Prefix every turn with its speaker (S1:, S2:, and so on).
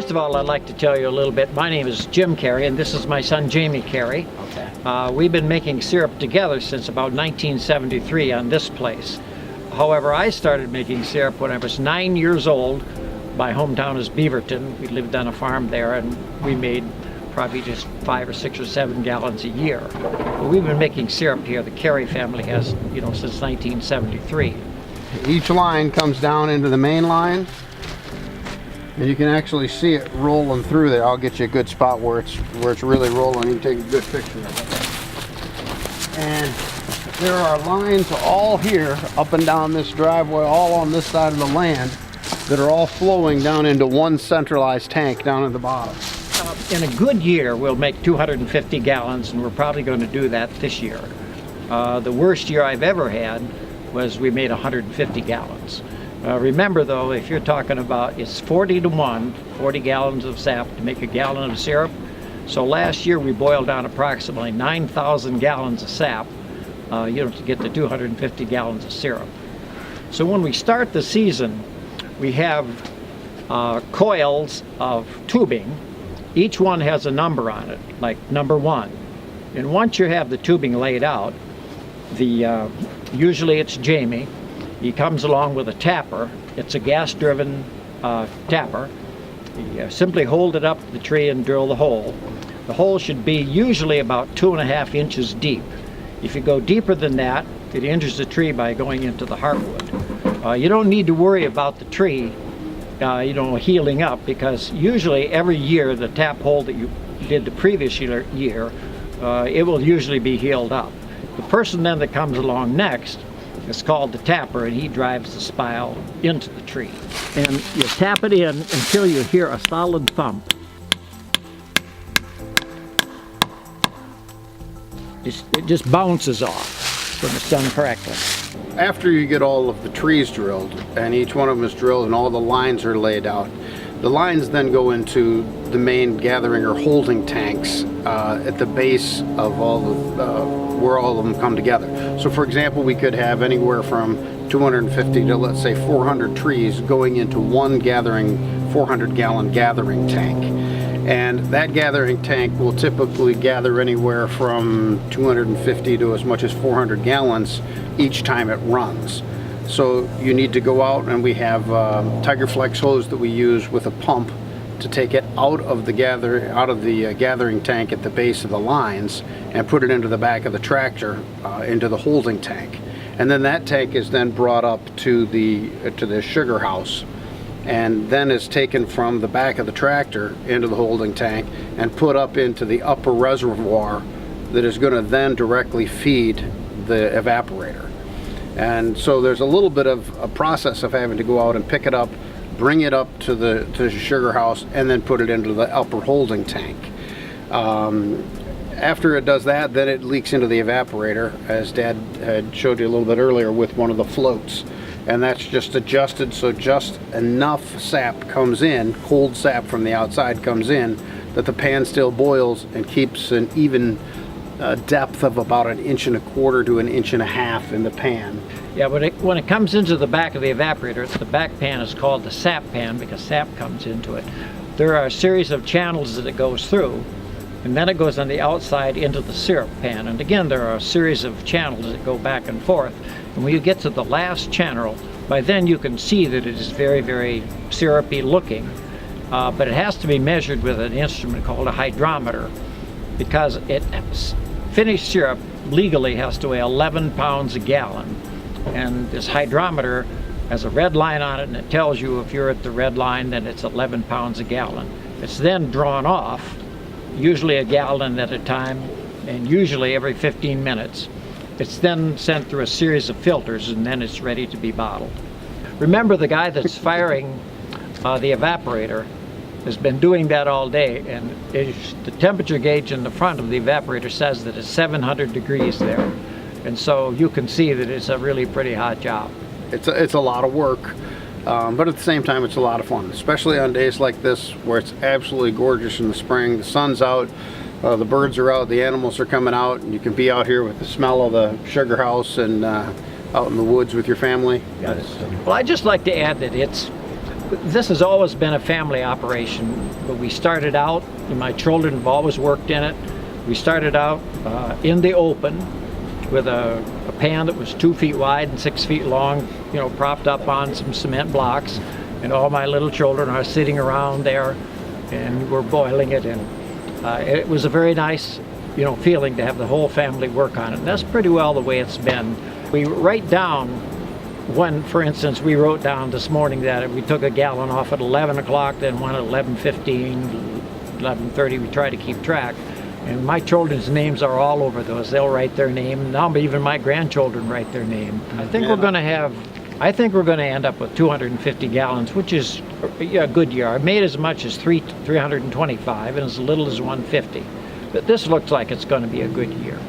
S1: first of all, I'd like to tell you a little bit. My name is Jim Carey, and this is my son, Jamie Carey.
S2: Okay.
S1: We've been making syrup together since about 1973 on this place. However, I started making syrup when I was 9 years old. My hometown is Beaverton. We lived on a farm there, and we made probably just 5 or 6 or 7 gallons a year. But we've been making syrup here. The Carey family has, since 1973.
S2: Each line comes down into the main line, and you can actually see it rolling through there. I'll get you a good spot where it's really rolling. You can take a good picture of it. And there are lines all here, up and down this driveway, all on this side of the land, that are all flowing down into one centralized tank down at the bottom.
S1: In a good year, we'll make 250 gallons, and we're probably going to do that this year. The worst year I've ever had was we made 150 gallons. Remember though, if you're talking about, it's 40 to 1, 40 gallons of sap to make a gallon of syrup. So last year we boiled down approximately 9,000 gallons of sap, to get to 250 gallons of syrup. So when we start the season, we have coils of tubing. Each one has a number on it, like number 1. And once you have the tubing laid out, usually it's Jamie. He comes along with a tapper. It's a gas-driven tapper. You simply hold it up to the tree and drill the hole. The hole should be usually about 2.5 inches deep. If you go deeper than that, it injures the tree by going into the heartwood. You don't need to worry about the tree healing up, because usually every year the tap hole that you did the previous year, it will usually be healed up. The person then that comes along next is called the tapper, and he drives the spile into the tree. And you tap it in until you hear a solid thump. It just bounces off when it's done correctly.
S2: After you get all of the trees drilled, and each one of them is drilled and all the lines are laid out, the lines then go into the main gathering or holding tanks at the base of where all of them come together. So for example, we could have anywhere from 250 to, let's say, 400 trees going into one 400-gallon gathering tank. And that gathering tank will typically gather anywhere from 250 to as much as 400 gallons each time it runs. So you need to go out, and we have Tiger Flex hose that we use with a pump to take it out of the gathering tank at the base of the lines and put it into the back of the tractor, into the holding tank. And then that tank is then brought up to the sugar house, and then is taken from the back of the tractor into the holding tank and put up into the upper reservoir that is going to then directly feed the evaporator. And so there's a little bit of a process of having to go out and pick it up, bring it up to the sugar house, and then put it into the upper holding tank. After it does that, then it leaks into the evaporator, as Dad had showed you a little bit earlier, with one of the floats. And that's just adjusted so just enough sap comes in, cold sap from the outside comes in, that the pan still boils and keeps an even depth of about 1.25 inches to 1.5 inches in the pan.
S1: Yeah, when it comes into the back of the evaporator, the back pan is called the sap pan because sap comes into it. There are a series of channels that it goes through, and then it goes on the outside into the syrup pan. And again, there are a series of channels that go back and forth. And when you get to the last channel, by then you can see that it is very, very syrupy looking. But it has to be measured with an instrument called a hydrometer, because finished syrup legally has to weigh 11 pounds a gallon. And this hydrometer has a red line on it, and it tells you if you're at the red line, then it's 11 pounds a gallon. It's then drawn off, usually a gallon at a time, and usually every 15 minutes. It's then sent through a series of filters, and then it's ready to be bottled. Remember, the guy that's firing the evaporator has been doing that all day, and the temperature gauge in the front of the evaporator says that it's 700 degrees there. And so you can see that it's a really pretty hot job.
S2: It's a lot of work, but at the same time it's a lot of fun, especially on days like this where it's absolutely gorgeous in the spring. The sun's out, the birds are out, the animals are coming out, and you can be out here with the smell of the sugar house and out in the woods with your family.
S1: Yes. Well, I'd just like to add that This has always been a family operation, but we started out, and my children have always worked in it. We started out in the open with a pan that was 2 feet wide and 6 feet long, you know, propped up on some cement blocks, and all my little children are sitting around there, and we're boiling it, and it was a very nice, you know, feeling to have the whole family work on it. And that's pretty well the way it's been. We write down when, for instance, we wrote down this morning that we took a gallon off at 11 o'clock, then one at 11:15, 11:30. We try to keep track. And my children's names are all over those. They'll write their name. Now even my grandchildren write their name. I think we're going to end up with 250 gallons, which is a good year. I made as much as 325 and as little as 150. But this looks like it's going to be a good year.